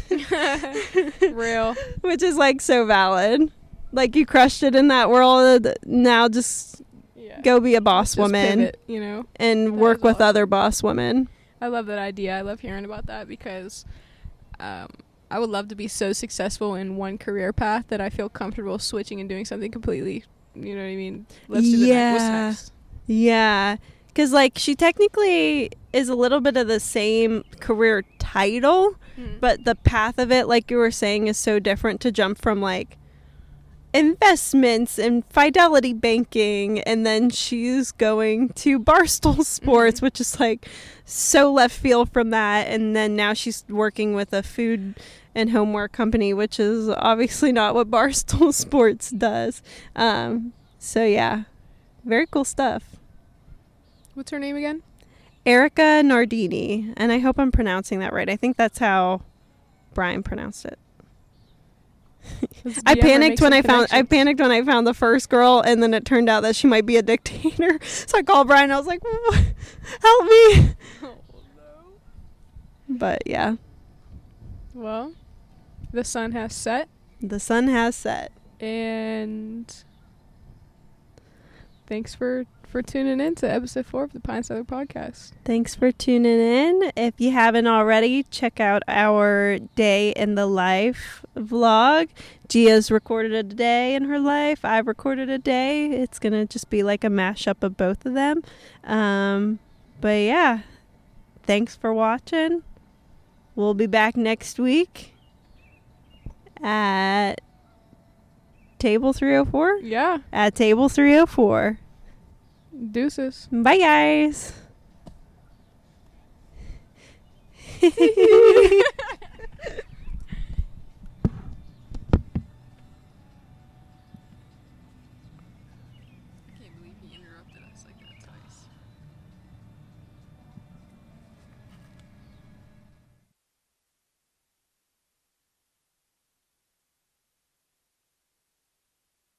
Real. Which is, like, so valid. Like, you crushed it in that world. Now just go be a boss woman. Pivot, you know, and work with other boss women. I love that idea. I love hearing about that because I would love to be so successful in one career path that I feel comfortable switching and doing something completely, you know what I mean? Let's do the next. What's next? Yeah. Because, like, she technically is a little bit of the same career title, but the path of it, like you were saying, is so different to jump from, like, investments and Fidelity banking, and then she's going to Barstool Sports, which is, like, so left field from that. And then now she's working with a food and homeware company, which is obviously not what Barstool Sports does. So, yeah, very cool stuff. What's her name again? Erika Nardini, and I hope I'm pronouncing that right. I think that's how Brian pronounced it. I panicked when I found the first girl, and then it turned out that she might be a dictator. So I called Brian. I was like, "Help me!" Oh no. But yeah. Well, the sun has set. The sun has set. And thanks for tuning in to episode 4 of the Pine Cellar podcast. Thanks for tuning in. If you haven't already, check out our day in the life vlog. Gia's recorded a day in her life. I've recorded a day. It's going to just be like a mashup of both of them. But yeah, thanks for watching. We'll be back next week at table 304. Yeah. At table 304. Deuces. Bye, guys.